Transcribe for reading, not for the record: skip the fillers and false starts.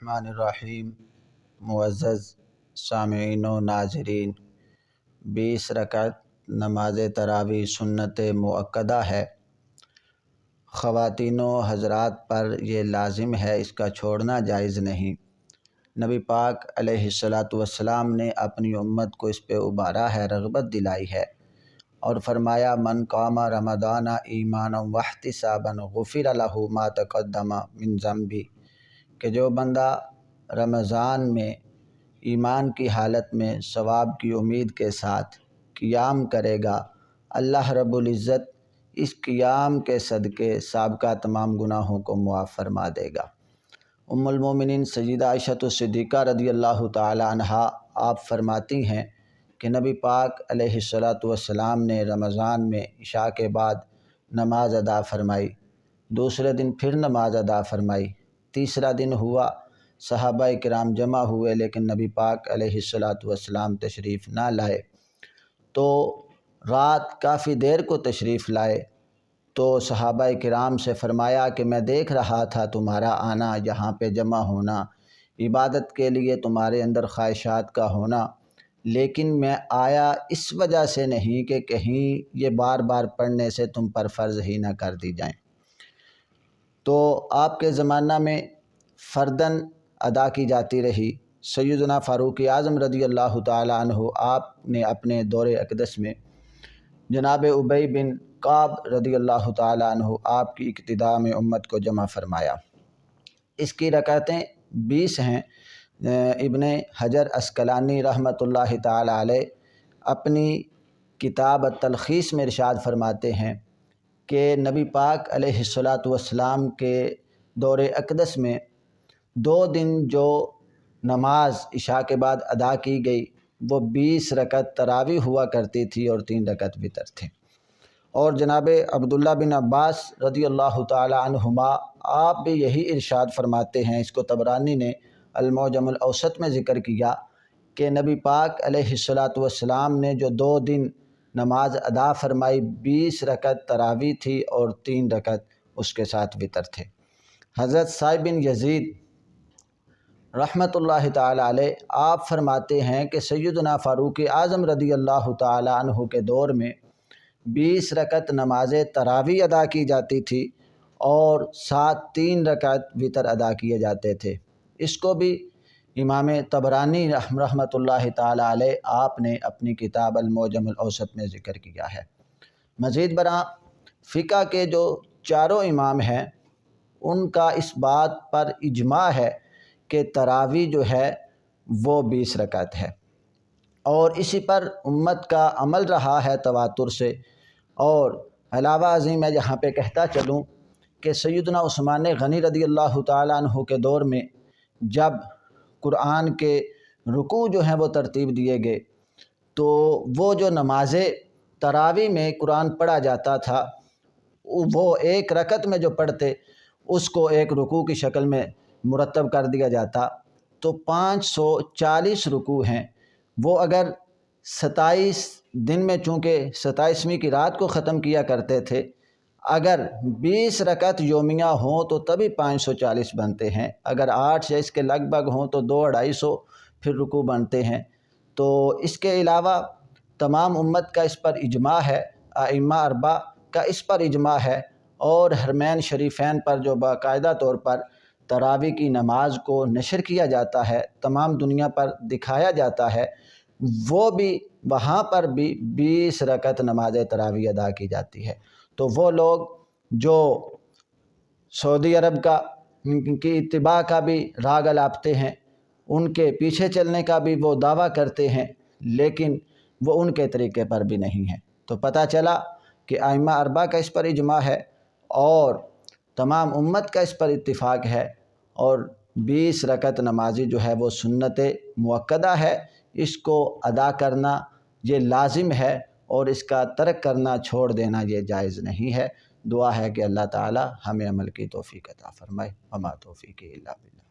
الرحمن الرحیم۔ معزز سامعین و ناظرین، 20 رکعت نماز تراویح سنت مؤکدہ ہے۔ خواتین و حضرات پر یہ لازم ہے، اس کا چھوڑنا جائز نہیں۔ نبی پاک علیہ السلام نے اپنی امت کو اس پہ ابھارا ہے، رغبت دلائی ہے اور فرمایا من قام رمضان ایمانا واحتسابا غفر لہ ما تقدم من ذنبہ، کہ جو بندہ رمضان میں ایمان کی حالت میں ثواب کی امید کے ساتھ قیام کرے گا، اللہ رب العزت اس قیام کے صدقے سابقہ تمام گناہوں کو معاف فرما دے گا۔ ام المومنین سیدہ عائشہ صدیقہ رضی اللہ تعالی عنہا آپ فرماتی ہیں کہ نبی پاک علیہ السلام نے رمضان میں عشاء کے بعد نماز ادا فرمائی، دوسرے دن پھر نماز ادا فرمائی، تیسرا دن ہوا صحابہ کرام جمع ہوئے لیکن نبی پاک علیہ السلام تشریف نہ لائے، تو رات کافی دیر کو تشریف لائے تو صحابہ کرام سے فرمایا کہ میں دیکھ رہا تھا تمہارا آنا، یہاں پہ جمع ہونا، عبادت کے لیے تمہارے اندر خواہشات کا ہونا، لیکن میں آیا اس وجہ سے نہیں کہ کہیں یہ بار بار پڑھنے سے تم پر فرض ہی نہ کر دی جائیں۔ تو آپ کے زمانہ میں فرداً ادا کی جاتی رہی۔ سیدنا فاروق اعظم رضی اللہ تعالی عنہ آپ نے اپنے دور اقدس میں جناب ابی بن کعب رضی اللہ تعالی عنہ آپ کی اقتداء میں امت کو جمع فرمایا۔ اس کی رکعتیں 20 ہیں۔ ابن حجر عسقلانی رحمۃ اللہ تعالی علیہ اپنی کتاب التلخیص میں ارشاد فرماتے ہیں کہ نبی پاک علیہ السلام کے دور اقدس میں 2 دن جو نماز عشاء کے بعد ادا کی گئی وہ 20 رکعت تراویح ہوا کرتی تھی اور 3 رکعت وتر تھے۔ اور جناب عبداللہ بن عباس رضی اللہ تعالی عنہما آپ بھی یہی ارشاد فرماتے ہیں، اس کو طبرانی نے المعجم الاوسط میں ذکر کیا کہ نبی پاک علیہ السلام نے جو 2 دن نماز ادا فرمائی 20 رکعت تراویح تھی اور 3 رکعت اس کے ساتھ وتر تھے۔ حضرت صاحب بن یزید رحمۃ اللہ تعالی علیہ آپ فرماتے ہیں کہ سیدنا فاروق اعظم رضی اللہ تعالی عنہ کے دور میں 20 رکعت نماز تراویح ادا کی جاتی تھی اور ساتھ 3 رکعت وتر ادا کیے جاتے تھے۔ اس کو بھی امام طبرانی رحمۃ اللہ تعالی علیہ آپ نے اپنی کتاب المعجم الاوسط میں ذکر کیا ہے۔ مزید برآں فقہ کے جو چاروں امام ہیں ان کا اس بات پر اجماع ہے کہ تراویح جو ہے وہ 20 رکعت ہے، اور اسی پر امت کا عمل رہا ہے تواتر سے۔ اور علاوہ ازیں میں یہاں پہ کہتا چلوں کہ سیدنا عثمان غنی رضی اللہ تعالی عنہ کے دور میں جب قرآن کے رکوع جو ہیں وہ ترتیب دیے گئے تو وہ جو نماز تراویح میں قرآن پڑھا جاتا تھا وہ 1 رکعت میں جو پڑھتے اس کو 1 رکوع کی شکل میں مرتب کر دیا جاتا، تو 540 رکوع ہیں۔ وہ اگر 27 دن میں، چونکہ 27ویں کی رات کو ختم کیا کرتے تھے، اگر 20 رکعت یومیہ ہوں تو تبھی 540 بنتے ہیں، اگر 8 یا اس کے لگ بھگ ہوں تو 200-250 پھر رکوع بنتے ہیں۔ تو اس کے علاوہ تمام امت کا اس پر اجماع ہے، ائمہ 4 کا اس پر اجماع ہے، اور حرمین شریفین پر جو باقاعدہ طور پر تراویح کی نماز کو نشر کیا جاتا ہے، تمام دنیا پر دکھایا جاتا ہے، وہ بھی وہاں پر بھی 20 رکعت نماز تراویح ادا کی جاتی ہے۔ تو وہ لوگ جو سعودی عرب کی اتباع کا بھی راگ الاپتے ہیں، ان کے پیچھے چلنے کا بھی وہ دعویٰ کرتے ہیں، لیکن وہ ان کے طریقے پر بھی نہیں ہیں۔ تو پتہ چلا کہ ائمہ 4 کا اس پر اجماع ہے اور تمام امت کا اس پر اتفاق ہے، اور 20 رکعت نمازی جو ہے وہ سنت مؤکدہ ہے، اس کو ادا کرنا یہ لازم ہے اور اس کا ترک کرنا، چھوڑ دینا یہ جائز نہیں ہے۔ دعا ہے کہ اللہ تعالی ہمیں عمل کی توفیق عطا فرمائے۔ وما توفیقی الا باللہ۔